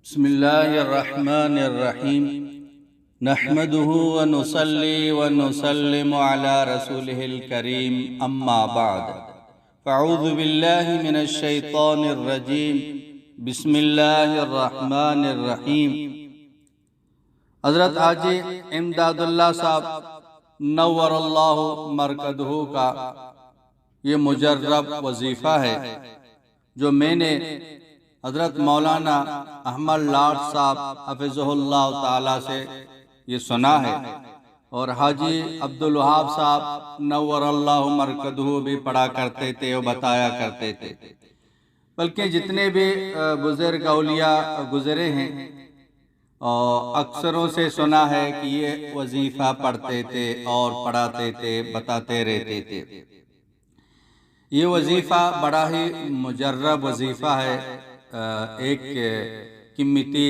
बिस्मिल्लाहिर्रहमानिर्रहीम नहमदुहु व नुसल्ली व नुसल्लिमु अला रसूलिहिल करीम अम्मा बाद फ़अऊज़ु बिल्लाहि मिनश शैतानिर रजीम बिस्मिल्लाहिर्रहमानिर्रहीम। हज़रत हाजी इमदादुल्लाह साहब नव्वरल्लाहु मरकदहू का ये मुजर्रब वजीफ़ा है जो मैंने हज़रत मौलाना अहमद लाड साहब हफ़िज़हुल्लाह ताला से ये सुना है, और हाजी अब्दुल वहाब साहब नव्वरल्लाहु मरकदहू भी पढ़ा करते थे और बताया करते थे। बल्कि जितने भी बुज़ुर्ग औलिया गुज़रे हैं और अक्सरों से सुना है कि ये वजीफ़ा पढ़ते थे और पढ़ाते थे, बताते रहते थे। ये वजीफ़ा बड़ा ही मुजर्रब वजीफ़ा है, एक कीमती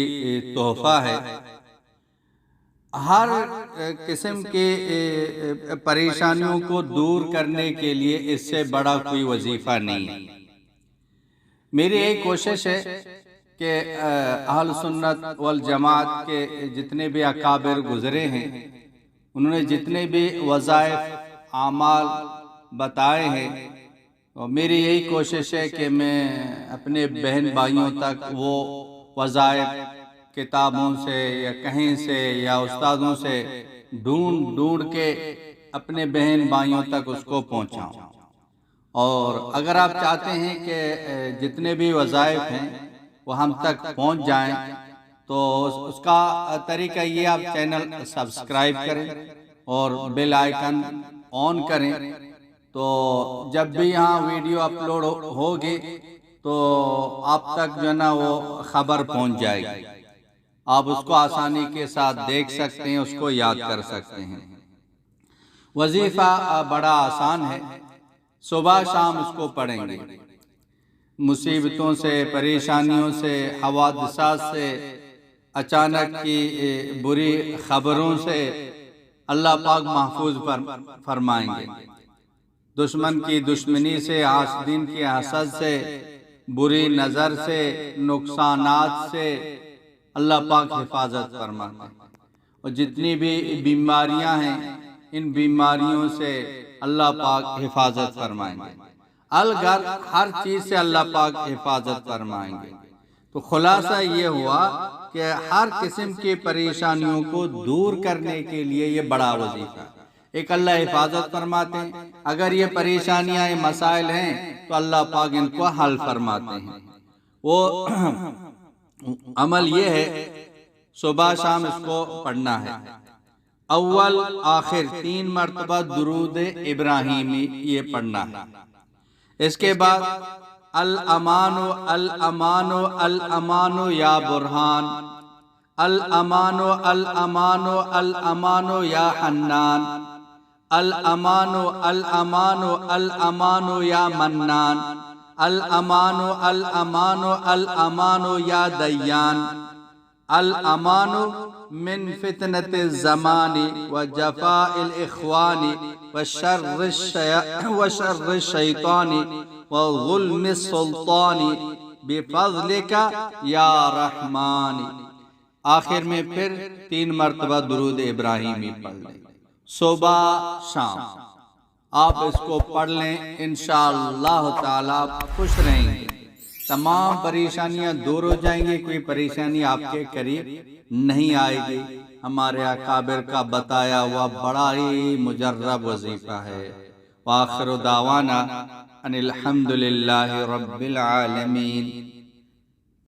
तोहफ़ा है। हर किस्म के परेशानियों को दूर करने के लिए इससे बड़ा कोई वजीफ़ा नहीं है। मेरी एक कोशिश है कि अहल सुन्नत वल जमात के जितने भी अकाबिर गुज़रे हैं, उन्होंने जितने भी वज़ाइफ आमाल बताए हैं, और मेरी यही कोशिश है कि मैं अपने बहन भाइयों तक वो वज़ाइफ किताबों से या कहीं से या उस्तादों से ढूंढ के अपने बहन भाइयों तक उसको पहुंचाऊं। और अगर आप चाहते हैं कि जितने भी वज़ाइफ हैं वो हम तक पहुंच जाएं, तो उसका तरीका ये, आप चैनल सब्सक्राइब करें और बेल आइकन ऑन करें, तो जब भी यहाँ वीडियो अपलोड होगी तो आप तक जो है ना वो खबर पहुंच जाएगी। आप उसको आसानी के साथ देख सकते हैं, उसको याद कर सकते हैं। वजीफ़ा बड़ा आसान है, सुबह शाम इसको पढ़ेंगे। मुसीबतों से, परेशानियों से, हवादिसात से, अचानक की बुरी खबरों से अल्लाह पाक महफूज फरमाएंगे। दुश्मन की दुश्मनी से, हासदीन की हसद से, बुरी नज़र से, नुकसानात से अल्लाह पाक हिफाजत फरमाते हैं। और जितनी भी बीमारियां हैं, इन बीमारियों से अल्लाह पाक हिफाजत फरमाएंगे। अलगर हर चीज़ से अल्लाह पाक हिफाजत फरमाएंगे। तो खुलासा ये हुआ कि हर किस्म की परेशानियों को दूर करने के लिए ये बड़ा वजीफा है। एक अल्लाह हिफाजत फरमाते हैं, अगर ये परेशानियां, मसाइल हैं तो अल्लाह पाक इनको हल फरमाते हैं। वो अमल ये है, सुबह शाम इसको पढ़ना है। अव्वल आखिर 3 मरतबा दुरूद इब्राहिमी ये पढ़ना है। इसके बाद अल अमानो अल अमानो अल अमानो या बुरहान, अल अमानो अल अमानो अल अमानो या हन्नान, अल अमानो अल अमानो अल अमानो या मन्नान, अल अमानो अल अमानो अल अमानो या दय्यान, अल अमानो मिन फितनतिल ज़मानी व जफ़ाइल इख़वानी व शर्रिश शैतानी व ज़ुल्मिस सुल्तानी बिफ़ज़लिका या रहमानी। आखिर में फिर 3 मरतबा दुरूद इब्राहिमी पढ़ लें, सुबह शाम आप इसको पढ़ लें। इंशाअल्लाह ताला खुश रहेंगे, तमाम परेशानियां दूर हो जाएंगी, कोई परेशानी आपके करीब नहीं आएगी। हमारे अकाबिर का बताया हुआ बड़ा ही मुजर्रब वजीफा है। व आखिर दावाना अनिल हम्दुलिल्लाहि रब्बिल आलमीन।